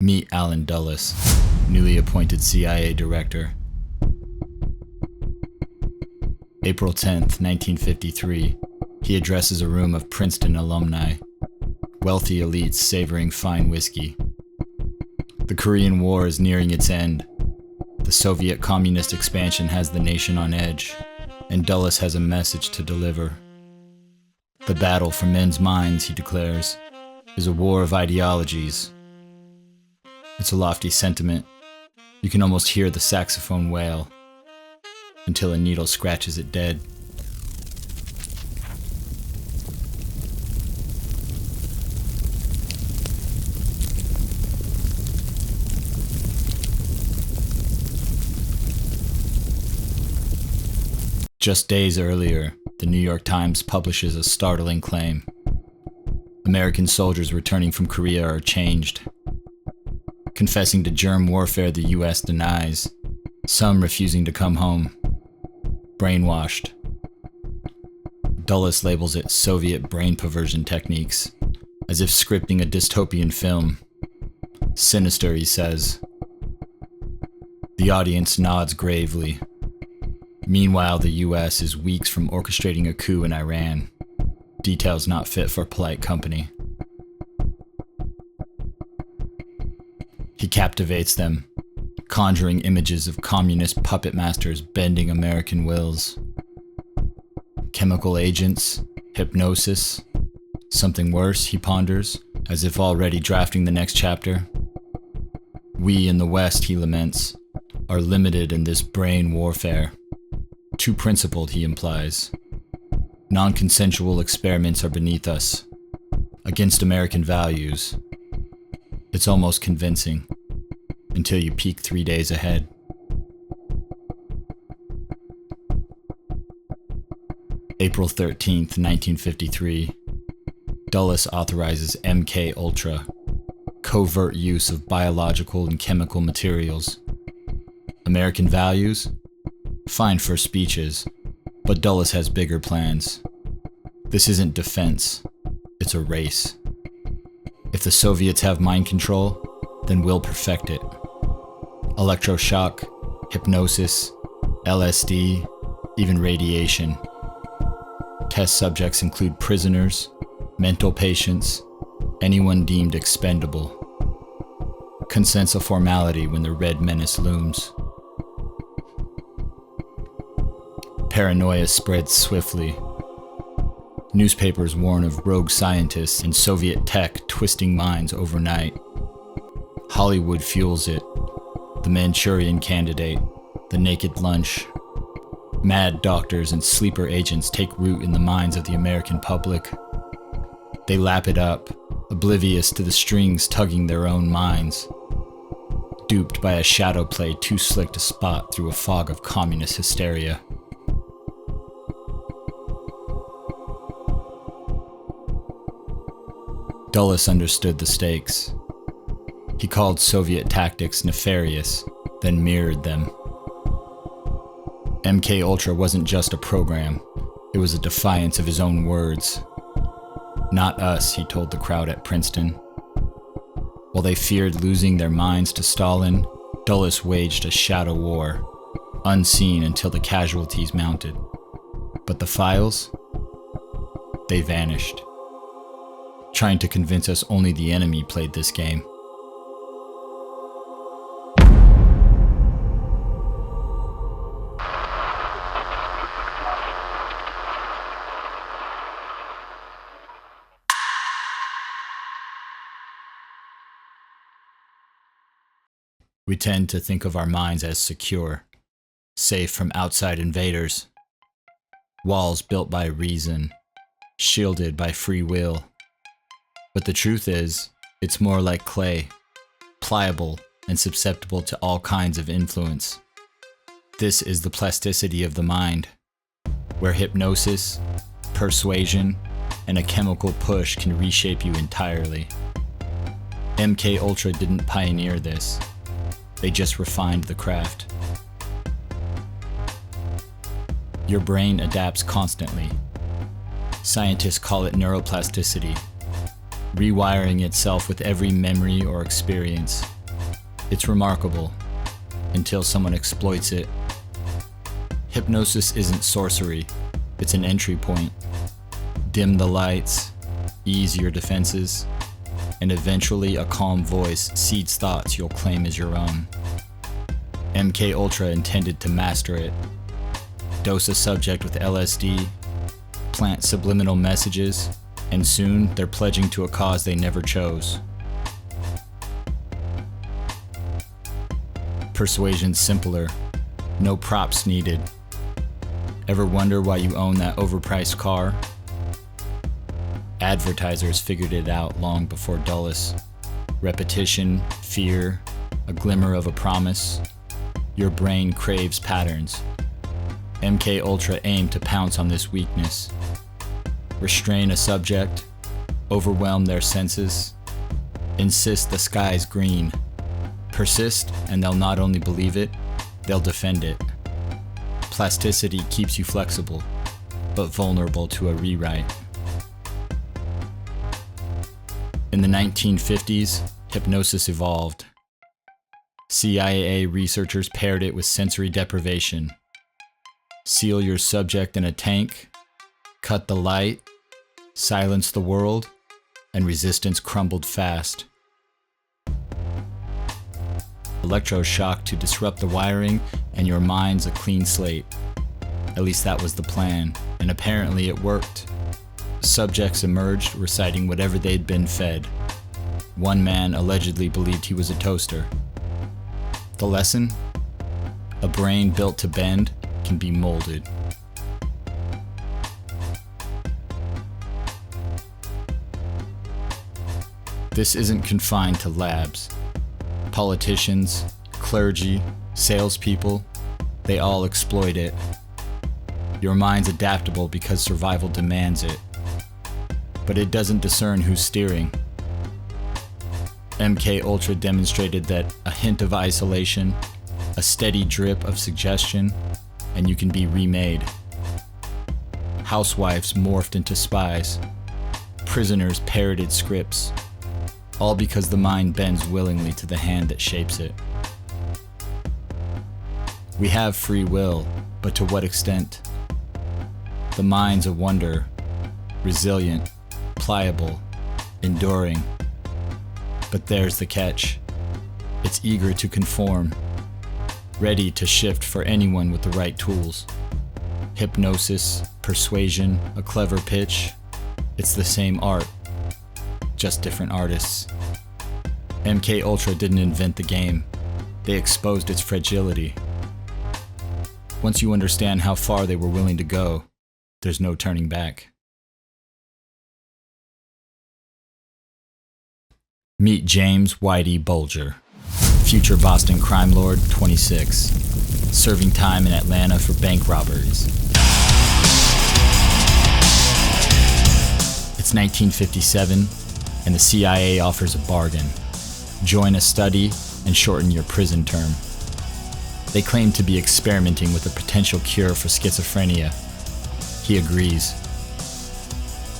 Meet Alan Dulles, newly appointed CIA director. April 10th, 1953, he addresses a room of Princeton alumni, wealthy elites savoring fine whiskey. The Korean War is nearing its end. The Soviet communist expansion has the nation on edge, and Dulles has a message to deliver. The battle for men's minds, he declares, is a war of ideologies. It's a lofty sentiment. You can almost hear the saxophone wail, until a needle scratches it dead. Just days earlier, the New York Times publishes a startling claim. American soldiers returning from Korea are changed. Confessing to germ warfare the US denies, some refusing to come home. Brainwashed. Dulles labels it Soviet brain perversion techniques, as if scripting a dystopian film. Sinister, he says. The audience nods gravely. Meanwhile, the US is weeks from orchestrating a coup in Iran. Details not fit for polite company. He captivates them, conjuring images of communist puppet masters bending American wills. Chemical agents, hypnosis, something worse, he ponders, as if already drafting the next chapter. We in the West, he laments, are limited in this brain warfare. Too principled, he implies. Non-consensual experiments are beneath us, against American values. It's almost convincing, until you peek 3 days ahead. April 13th, 1953. Dulles authorizes MK-Ultra, covert use of biological and chemical materials. American values? Fine for speeches, but Dulles has bigger plans. This isn't defense, it's a race. If the Soviets have mind control, then we'll perfect it. Electroshock, hypnosis, LSD, even radiation. Test subjects include prisoners, mental patients, anyone deemed expendable. Consent's a formality when the Red Menace looms. Paranoia spreads swiftly. Newspapers warn of rogue scientists and Soviet tech twisting minds overnight. Hollywood fuels it. The Manchurian Candidate, The Naked Lunch. Mad doctors and sleeper agents take root in the minds of the American public. They lap it up, oblivious to the strings tugging their own minds. Duped by a shadow play too slick to spot through a fog of communist hysteria. Dulles understood the stakes. He called Soviet tactics nefarious, then mirrored them. MK-Ultra wasn't just a program, it was a defiance of his own words. Not us, he told the crowd at Princeton. While they feared losing their minds to Stalin, Dulles waged a shadow war, unseen until the casualties mounted. But the files? They vanished. Trying to convince us only the enemy played this game. We tend to think of our minds as secure, safe from outside invaders. Walls built by reason, shielded by free will. But the truth is, it's more like clay, pliable and susceptible to all kinds of influence. This is the plasticity of the mind, where hypnosis, persuasion, and a chemical push can reshape you entirely. MK-Ultra didn't pioneer this. They just refined the craft. Your brain adapts constantly. Scientists call it neuroplasticity, rewiring itself with every memory or experience. It's remarkable until someone exploits it. Hypnosis isn't sorcery, it's an entry point. Dim the lights, ease your defenses, and eventually a calm voice seeds thoughts you'll claim as your own. MK Ultra intended to master it. Dose a subject with LSD, plant subliminal messages, and soon they're pledging to a cause they never chose. Persuasion's simpler, no props needed. Ever wonder why you own that overpriced car? Advertisers figured it out long before Dulles. Repetition, fear, a glimmer of a promise. Your brain craves patterns. MK Ultra aimed to pounce on this weakness. Restrain a subject, overwhelm their senses, insist the sky's green. Persist, and they'll not only believe it, they'll defend it. Plasticity keeps you flexible, but vulnerable to a rewrite. In the 1950s, hypnosis evolved. CIA researchers paired it with sensory deprivation. Seal your subject in a tank, cut the light, silence the world, and resistance crumbled fast. Electroshock to disrupt the wiring, and your mind's a clean slate. At least that was the plan, and apparently it worked. Subjects emerged reciting whatever they'd been fed. One man allegedly believed he was a toaster. The lesson? A brain built to bend can be molded. This isn't confined to labs. Politicians, clergy, salespeople, they all exploit it. Your mind's adaptable because survival demands it. But it doesn't discern who's steering. MK Ultra demonstrated that a hint of isolation, a steady drip of suggestion, and you can be remade. Housewives morphed into spies. Prisoners parroted scripts. All because the mind bends willingly to the hand that shapes it. We have free will, but to what extent? The mind's a wonder, resilient, pliable, enduring. But there's the catch. It's eager to conform, ready to shift for anyone with the right tools. Hypnosis, persuasion, a clever pitch. It's the same art, just different artists. MK Ultra didn't invent the game. They exposed its fragility. Once you understand how far they were willing to go, there's no turning back. Meet James Whitey Bulger, future Boston crime lord, 26, serving time in Atlanta for bank robberies. It's 1957, and the CIA offers a bargain. Join a study and shorten your prison term. They claim to be experimenting with a potential cure for schizophrenia. He agrees.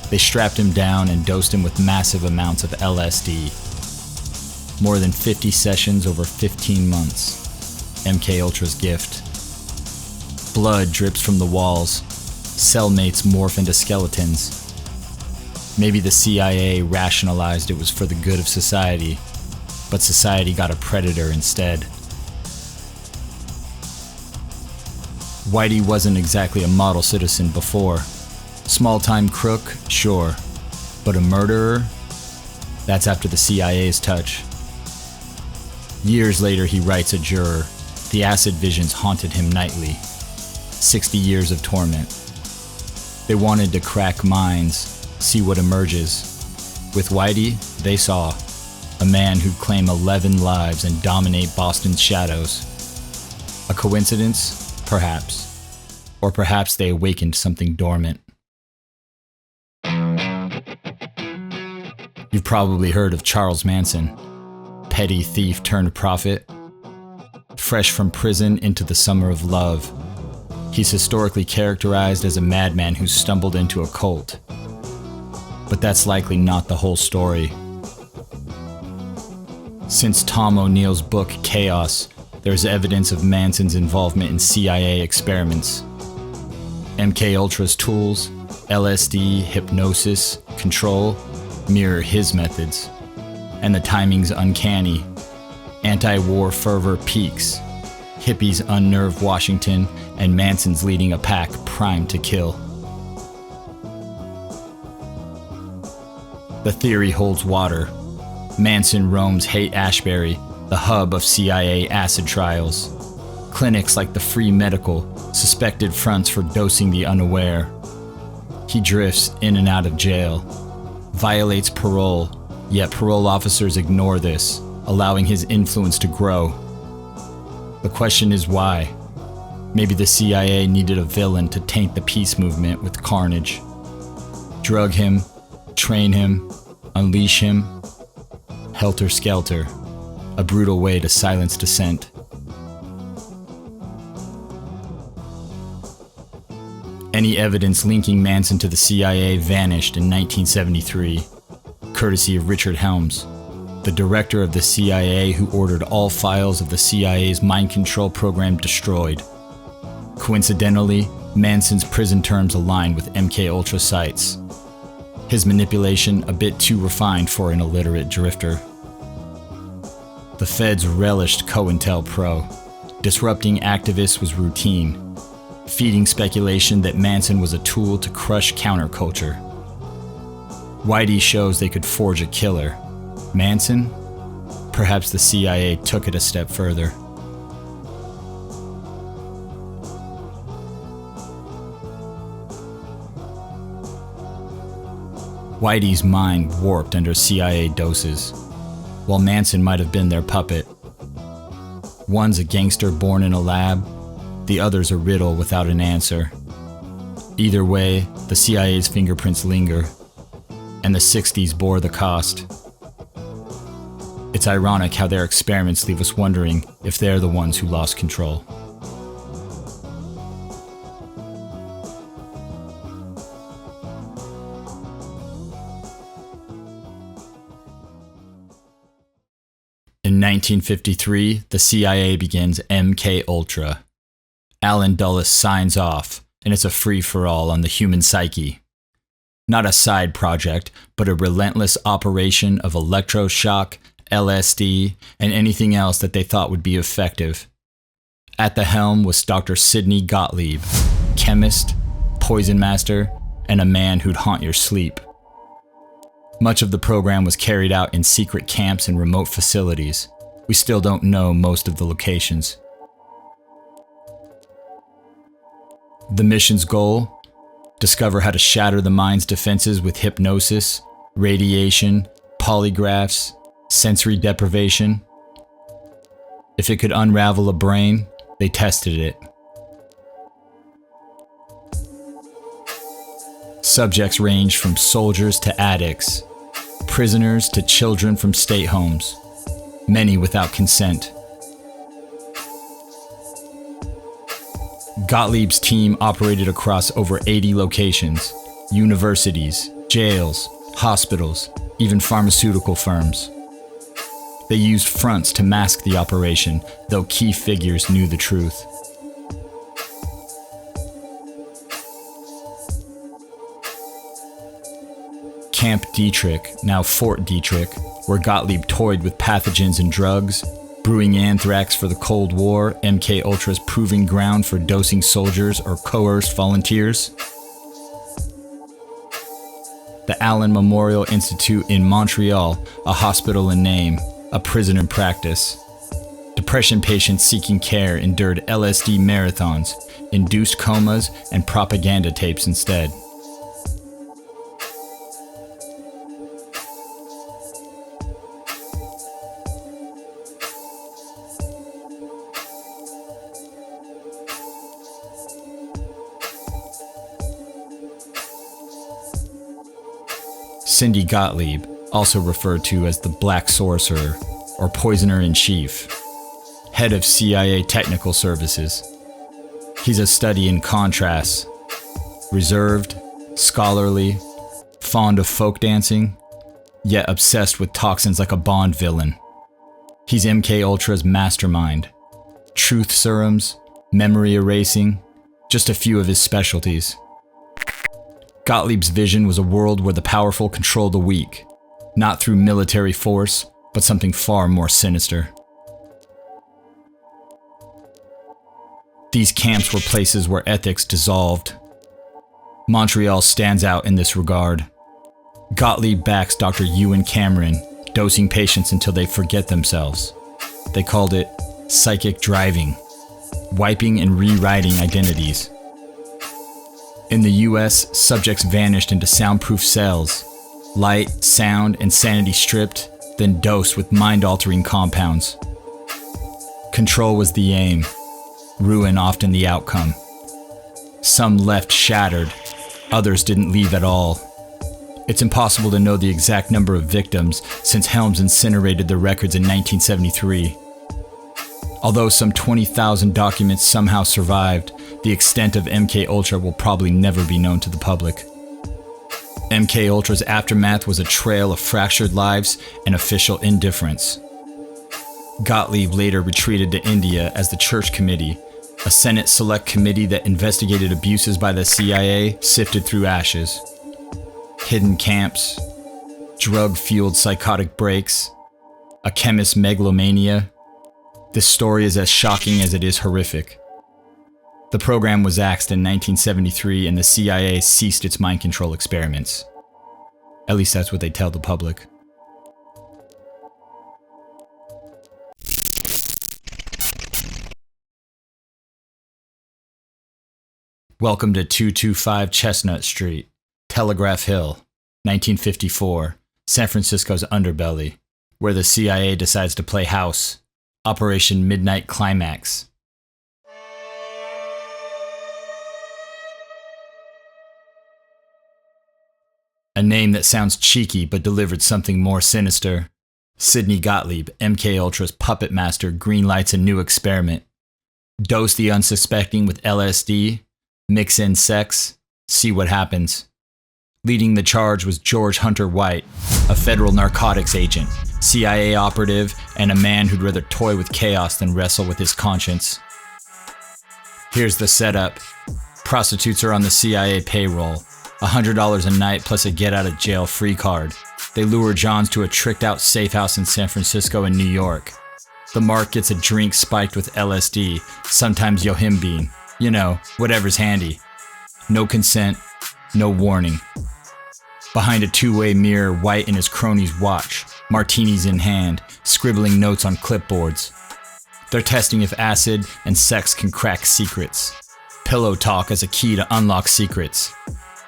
They strapped him down and dosed him with massive amounts of LSD. More than 50 sessions over 15 months. MK Ultra's gift. Blood drips from the walls. Cellmates morph into skeletons. Maybe the CIA rationalized it was for the good of society, but society got a predator instead. Whitey wasn't exactly a model citizen before. Small-time crook, sure. But a murderer? That's after the CIA's touch. Years later, he writes a juror. The acid visions haunted him nightly. 60 years of torment. They wanted to crack minds, see what emerges. With Whitey, they saw a man who'd claim 11 lives and dominate Boston's shadows. A coincidence? Perhaps. Or perhaps they awakened something dormant. You've probably heard of Charles Manson. Petty thief turned prophet. Fresh from prison into the summer of love. He's historically characterized as a madman who stumbled into a cult. But that's likely not the whole story. Since Tom O'Neill's book Chaos, there's evidence of Manson's involvement in CIA experiments. MKUltra's tools, LSD, hypnosis, control, mirror his methods. And the timing's uncanny. Anti-war fervor peaks. Hippies unnerve Washington, and Manson's leading a pack primed to kill. The theory holds water. Manson roams Haight-Ashbury, the hub of CIA acid trials. Clinics like the Free Medical, suspected fronts for dosing the unaware. He drifts in and out of jail, violates parole, yet parole officers ignore this, allowing his influence to grow. The question is why? Maybe the CIA needed a villain to taint the peace movement with carnage. Drug him, train him, unleash him. Helter skelter, a brutal way to silence dissent. Any evidence linking Manson to the CIA vanished in 1973, courtesy of Richard Helms, the director of the CIA who ordered all files of the CIA's mind control program destroyed. Coincidentally, Manson's prison terms aligned with MKUltra sites. His manipulation a bit too refined for an illiterate drifter. The feds relished COINTELPRO. Disrupting activists was routine, feeding speculation that Manson was a tool to crush counterculture. Whitey shows they could forge a killer. Manson? Perhaps the CIA took it a step further. Whitey's mind warped under CIA doses, while Manson might have been their puppet. One's a gangster born in a lab, the other's a riddle without an answer. Either way, the CIA's fingerprints linger, and the 60s bore the cost. It's ironic how their experiments leave us wondering if they're the ones who lost control. In 1953, the CIA begins MKUltra. Alan Dulles signs off, and it's a free-for-all on the human psyche. Not a side project, but a relentless operation of electroshock, LSD, and anything else that they thought would be effective. At the helm was Dr. Sidney Gottlieb, chemist, poison master, and a man who'd haunt your sleep. Much of the program was carried out in secret camps and remote facilities. We still don't know most of the locations. The mission's goal? Discover how to shatter the mind's defenses with hypnosis, radiation, polygraphs, sensory deprivation. If it could unravel a brain, they tested it. Subjects ranged from soldiers to addicts, prisoners to children from state homes, many without consent. Gottlieb's team operated across over 80 locations, universities, jails, hospitals, even pharmaceutical firms. They used fronts to mask the operation, though key figures knew the truth. Camp Dietrich, now Fort Dietrich, where Gotlieb toyed with pathogens and drugs, brewing anthrax for the Cold War, MKUltra's proving ground for dosing soldiers or coerced volunteers. The Allen Memorial Institute in Montreal, a hospital in name, a prison in practice. Depression patients seeking care endured LSD marathons, induced comas, and propaganda tapes instead. Sidney Gottlieb, also referred to as the Black Sorcerer, or Poisoner-in-Chief, head of CIA Technical Services. He's a study in contrasts, reserved, scholarly, fond of folk dancing, yet obsessed with toxins like a Bond villain. He's MK Ultra's mastermind. Truth serums, memory erasing, just a few of his specialties. Gotlieb's vision was a world where the powerful control the weak, not through military force, but something far more sinister. These camps were places where ethics dissolved. Montreal stands out in this regard. Gotlieb backs Dr. Ewan Cameron, dosing patients until they forget themselves. They called it psychic driving, wiping and rewriting identities. In the US, subjects vanished into soundproof cells, light, sound, and sanity stripped, then dosed with mind-altering compounds. Control was the aim, ruin often the outcome. Some left shattered, others didn't leave at all. It's impossible to know the exact number of victims since Helms incinerated the records in 1973. Although some 20,000 documents somehow survived, the extent of MK Ultra will probably never be known to the public. MK Ultra's aftermath was a trail of fractured lives and official indifference. Gotlieb later retreated to India as the Church Committee, a Senate Select Committee that investigated abuses by the CIA, sifted through ashes. Hidden camps, drug-fueled psychotic breaks, a chemist's megalomania. This story is as shocking as it is horrific. The program was axed in 1973 and the CIA ceased its mind control experiments. At least that's what they tell the public. Welcome to 225 Chestnut Street, Telegraph Hill, 1954, San Francisco's underbelly, where the CIA decides to play house. Operation Midnight Climax. A name that sounds cheeky but delivered something more sinister. Sidney Gottlieb, MK Ultra's puppet master, greenlights a new experiment. Dose the unsuspecting with LSD, mix in sex, see what happens. Leading the charge was George Hunter White, a federal narcotics agent, CIA operative, and a man who'd rather toy with chaos than wrestle with his conscience. Here's the setup. Prostitutes are on the CIA payroll. $100 a night plus a get-out-of-jail-free card. They lure Johns to a tricked-out safe house in San Francisco and New York. The mark gets a drink spiked with LSD, sometimes yohimbine. You know, whatever's handy. No consent, no warning. Behind a two-way mirror, White and his cronies watch, martinis in hand, scribbling notes on clipboards. They're testing if acid and sex can crack secrets. Pillow talk as a key to unlock secrets.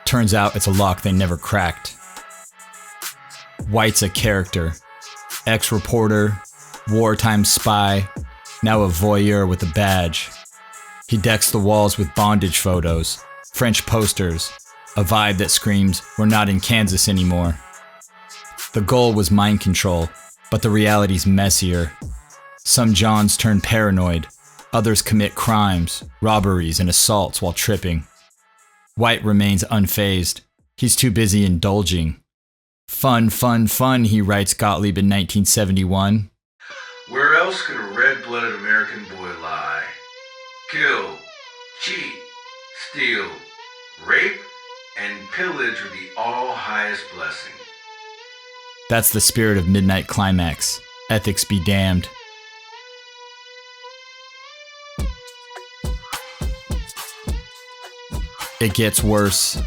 Turns out it's a lock they never cracked. White's a character. Ex-reporter, wartime spy, now a voyeur with a badge. He decks the walls with bondage photos, French posters, a vibe that screams, "We're not in Kansas anymore." The goal was mind control, but the reality's messier. Some Johns turn paranoid, others commit crimes, robberies, and assaults while tripping. White remains unfazed. He's too busy indulging. Fun, fun, fun, he writes Gotlieb in 1971. Where else could a red-blooded American boy lie? Kill, cheat, steal, rape, and pillage are the all-highest blessing. That's the spirit of Midnight Climax. Ethics be damned. It gets worse.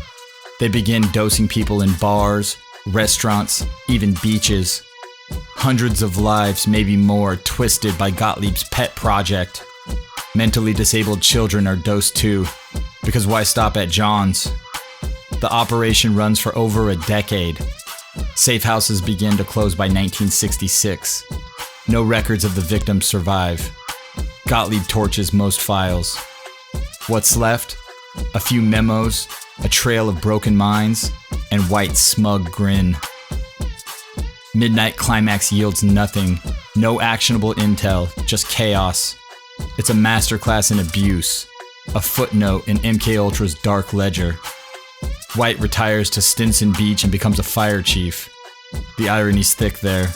They begin dosing people in bars, restaurants, even beaches. Hundreds of lives, maybe more, twisted by Gottlieb's pet project. Mentally disabled children are dosed too, because why stop at John's? The operation runs for over a decade. Safe houses begin to close by 1966. No records of the victims survive. Gotlieb torches most files. What's left? A few memos, a trail of broken minds, and White's smug grin. Midnight Climax yields nothing, no actionable intel, just chaos. It's a masterclass in abuse, a footnote in MK Ultra's dark ledger. White retires to Stinson Beach and becomes a fire chief. The irony's thick there.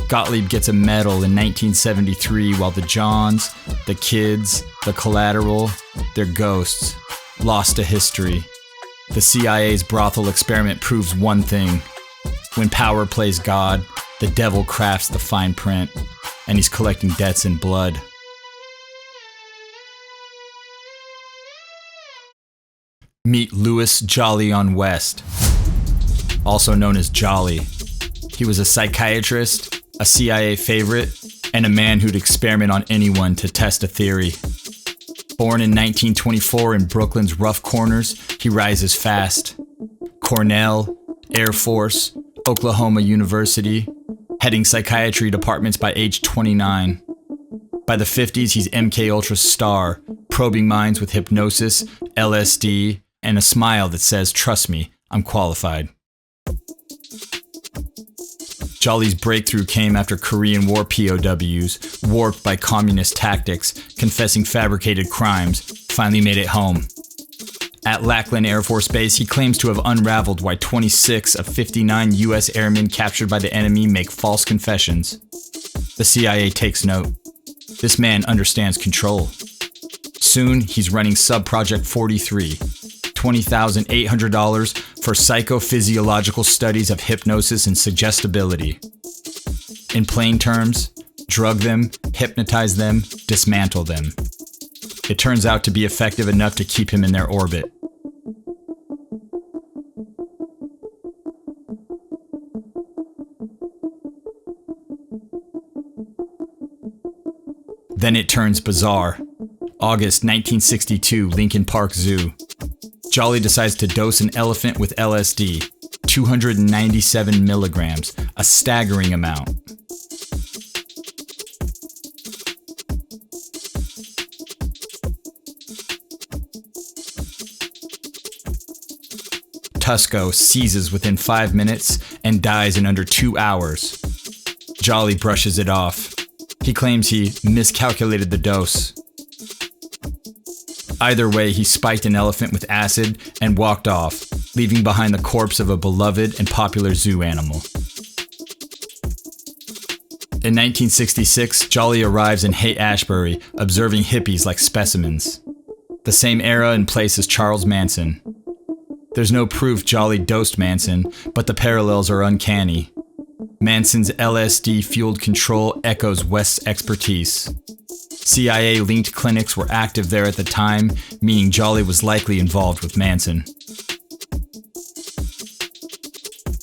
Gotlieb gets a medal in 1973 while the Johns, the kids, the collateral, they're ghosts, lost to history. The CIA's brothel experiment proves one thing. When power plays God, the devil crafts the fine print, and he's collecting debts in blood. Meet Louis Jolyon West, also known as Jolly. He was a psychiatrist, a CIA favorite, and a man who'd experiment on anyone to test a theory. Born in 1924 in Brooklyn's rough corners, he rises fast. Cornell, Air Force, Oklahoma University, heading psychiatry departments by age 29. By the 50s, he's MKUltra's star, probing minds with hypnosis, LSD, and a smile that says, "Trust me, I'm qualified." Jolly's breakthrough came after Korean War POWs, warped by communist tactics, confessing fabricated crimes, finally made it home. At Lackland Air Force Base, he claims to have unraveled why 26 of 59 U.S. airmen captured by the enemy make false confessions. The CIA takes note. This man understands control. Soon, he's running Subproject 43, $20,800 for psychophysiological studies of hypnosis and suggestibility. In plain terms, drug them, hypnotize them, dismantle them. It turns out to be effective enough to keep him in their orbit. Then it turns bizarre. August 1962, Lincoln Park Zoo. Jolly decides to dose an elephant with LSD, 297 milligrams, a staggering amount. Tusco seizes within 5 minutes and dies in under 2 hours. Jolly brushes it off. He claims he miscalculated the dose. Either way, he spiked an elephant with acid and walked off, leaving behind the corpse of a beloved and popular zoo animal. In 1966, Jolly arrives in Haight-Ashbury, observing hippies like specimens. The same era and place as Charles Manson. There's no proof Jolly dosed Manson, but the parallels are uncanny. Manson's LSD-fueled control echoes West's expertise. CIA-linked clinics were active there at the time, meaning Jolly was likely involved with Manson.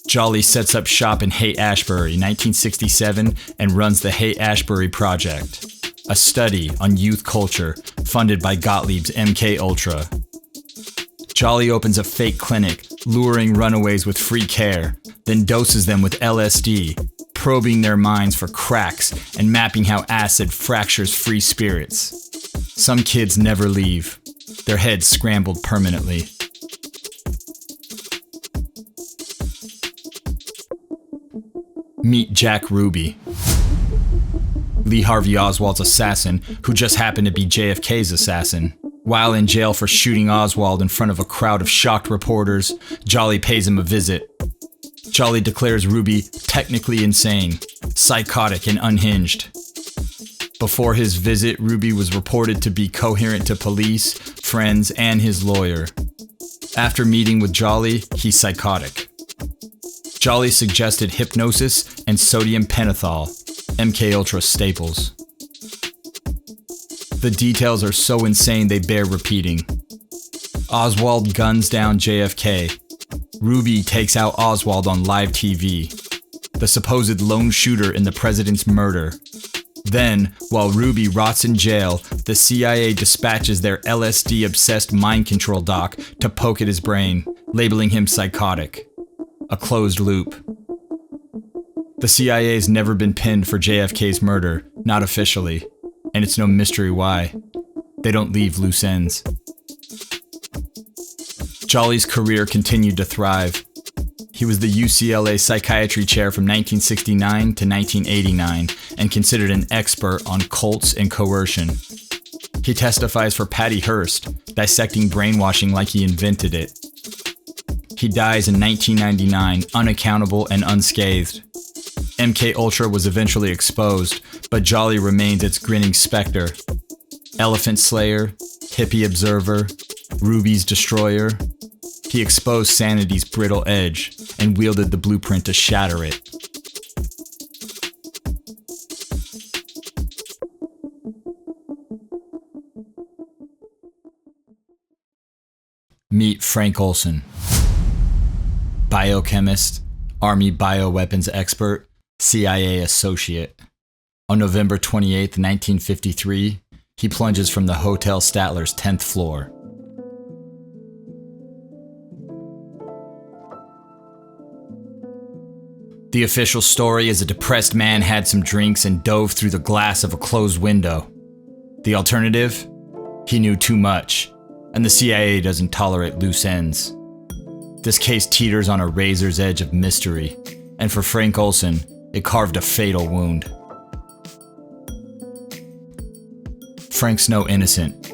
Jolly sets up shop in Haight-Ashbury, 1967, and runs the Haight-Ashbury Project, a study on youth culture funded by Gottlieb's MKUltra. Jolly opens a fake clinic, luring runaways with free care, then doses them with LSD, probing their minds for cracks and mapping how acid fractures free spirits. Some kids never leave, their heads scrambled permanently. Meet Jack Ruby, Lee Harvey Oswald's assassin, who just happened to be JFK's assassin. While in jail for shooting Oswald in front of a crowd of shocked reporters, Jolly pays him a visit. Jolly declares Ruby technically insane, psychotic, and unhinged. Before his visit, Ruby was reported to be coherent to police, friends, and his lawyer. After meeting with Jolly, he's psychotic. Jolly suggested hypnosis and sodium pentothal, MKUltra staples. The details are so insane they bear repeating. Oswald guns down JFK. Ruby takes out Oswald on live TV. The supposed lone shooter in the president's murder. Then, while Ruby rots in jail, the CIA dispatches their LSD-obsessed mind control doc to poke at his brain, labeling him psychotic. A closed loop. The CIA's never been pinned for JFK's murder, not officially. And it's no mystery why. They don't leave loose ends. Jolly's career continued to thrive. He was the UCLA psychiatry chair from 1969 to 1989 and considered an expert on cults and coercion. He testifies for Patty Hearst, dissecting brainwashing like he invented it. He dies in 1999, unaccountable and unscathed. MK Ultra was eventually exposed, but Jolly remains its grinning specter. Elephant Slayer, Hippie Observer, Ruby's Destroyer. He exposed sanity's brittle edge and wielded the blueprint to shatter it. Meet Frank Olson. Biochemist, Army bioweapons expert, CIA associate. On November 28, 1953, he plunges from the Hotel Statler's 10th floor. The official story is a depressed man had some drinks and dove through the glass of a closed window. The alternative? He knew too much, and the CIA doesn't tolerate loose ends. This case teeters on a razor's edge of mystery, and for Frank Olson, it carved a fatal wound. Frank's no innocent.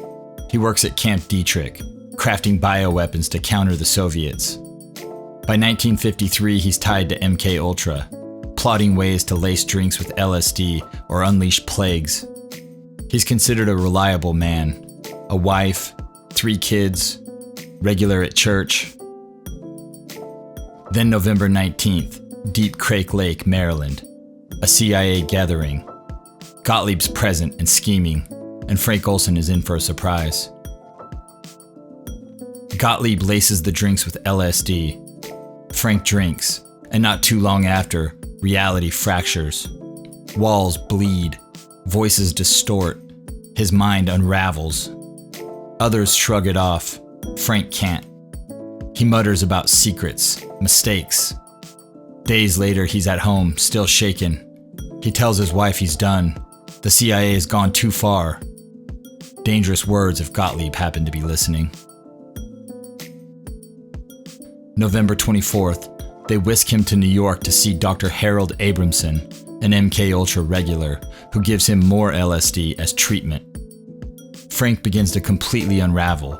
He works at Camp Dietrich, crafting bioweapons to counter the Soviets. By 1953, he's tied to MK Ultra, plotting ways to lace drinks with LSD or unleash plagues. He's considered a reliable man, a wife, 3 kids, regular at church. Then November 19th, Deep Crake Lake, Maryland, a CIA gathering. Gotlieb's present and scheming, and Frank Olson is in for a surprise. Gotlieb laces the drinks with LSD. Frank drinks, and not too long after, reality fractures. Walls bleed, voices distort, his mind unravels. Others shrug it off. Frank can't. He mutters about secrets, mistakes. Days later, he's at home, still shaken. He tells his wife he's done. The CIA has gone too far. Dangerous words if Gotlieb happened to be listening. November 24th, they whisk him to New York to see Dr. Harold Abramson, an MK Ultra regular, who gives him more LSD as treatment. Frank begins to completely unravel.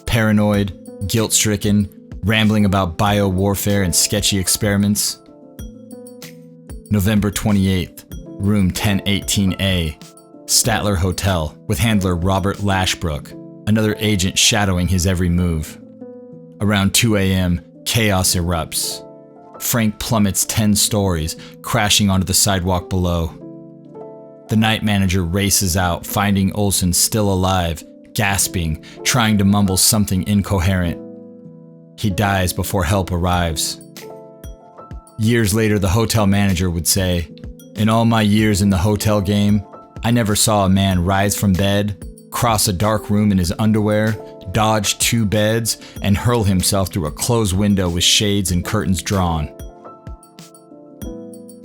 Paranoid, guilt-stricken, rambling about bio-warfare and sketchy experiments. November 28th, room 1018A, Statler Hotel, with handler Robert Lashbrook, another agent shadowing his every move. Around 2 a.m., chaos erupts. Frank plummets 10 stories, crashing onto the sidewalk below. The night manager races out, finding Olson still alive, gasping, trying to mumble something incoherent. He dies before help arrives. Years later, the hotel manager would say, "In all my years in the hotel game, I never saw a man rise from bed, cross a dark room in his underwear, dodge 2 beds, and hurl himself through a closed window with shades and curtains drawn."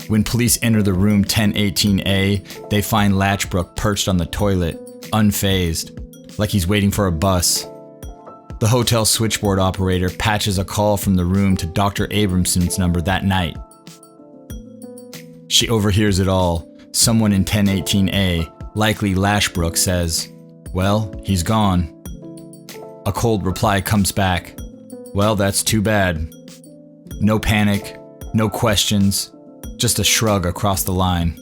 When police enter the room 1018A, they find Lashbrook perched on the toilet, unfazed, like he's waiting for a bus. The hotel switchboard operator patches a call from the room to Dr. Abramson's number that night. She overhears it all. Someone in 1018A, likely Lashbrook, says, "Well, he's gone." A cold reply comes back, "Well, that's too bad." No panic, no questions, just a shrug across the line.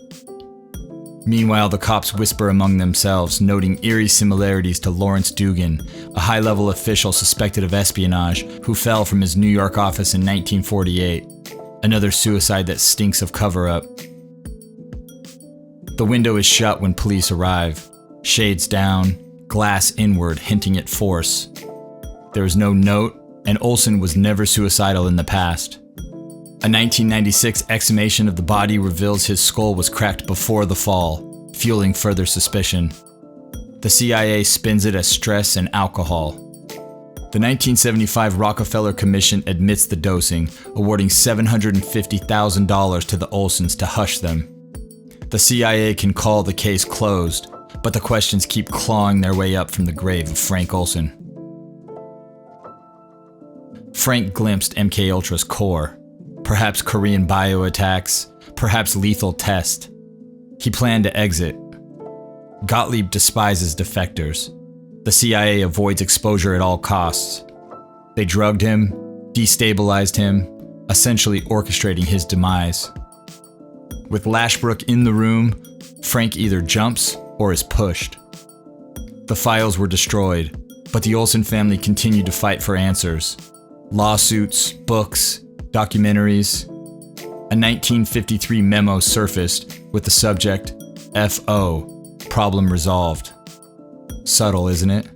Meanwhile, the cops whisper among themselves, noting eerie similarities to Lawrence Dugan, a high-level official suspected of espionage who fell from his New York office in 1948, another suicide that stinks of cover-up. The window is shut when police arrive, shades down, glass inward, hinting at force. There is no note, and Olson was never suicidal in the past. A 1996 exhumation of the body reveals his skull was cracked before the fall, fueling further suspicion. The CIA spins it as stress and alcohol. The 1975 Rockefeller Commission admits the dosing, awarding $750,000 to the Olsons to hush them. The CIA can call the case closed, but the questions keep clawing their way up from the grave of Frank Olson. Frank glimpsed MK Ultra's core. Perhaps Korean bio-attacks, perhaps lethal test. He planned to exit. Gotlieb despises defectors. The CIA avoids exposure at all costs. They drugged him, destabilized him, essentially orchestrating his demise. With Lashbrook in the room, Frank either jumps or is pushed. The files were destroyed, but the Olson family continued to fight for answers. Lawsuits, books, documentaries. A 1953 memo surfaced with the subject, F.O., problem resolved. Subtle, isn't it?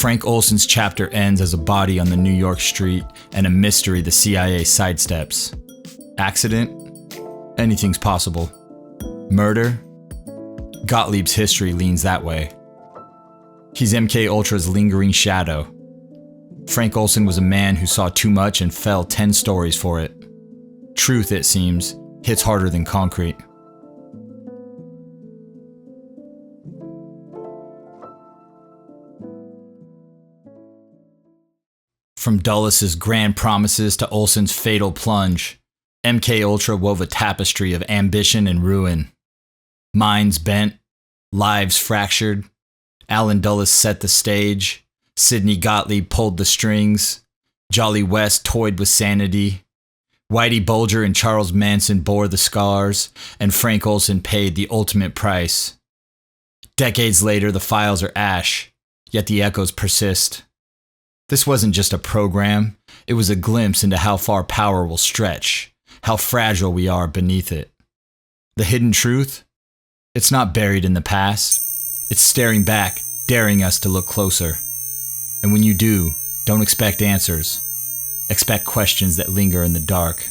Frank Olson's chapter ends as a body on the New York street and a mystery the CIA sidesteps. Accident? Anything's possible. Murder? Gotlieb's history leans that way. He's MK Ultra's lingering shadow. Frank Olson was a man who saw too much and fell 10 stories for it. Truth, it seems, hits harder than concrete. From Dulles' grand promises to Olson's fatal plunge, MK Ultra wove a tapestry of ambition and ruin. Minds bent, lives fractured. Alan Dulles set the stage. Sidney Gottlieb pulled the strings. Jolly West toyed with sanity. Whitey Bulger and Charles Manson bore the scars, and Frank Olson paid the ultimate price. Decades later, the files are ash, yet the echoes persist. This wasn't just a program, it was a glimpse into how far power will stretch, how fragile we are beneath it. The hidden truth? It's not buried in the past. It's staring back, daring us to look closer. And when you do, don't expect answers. Expect questions that linger in the dark.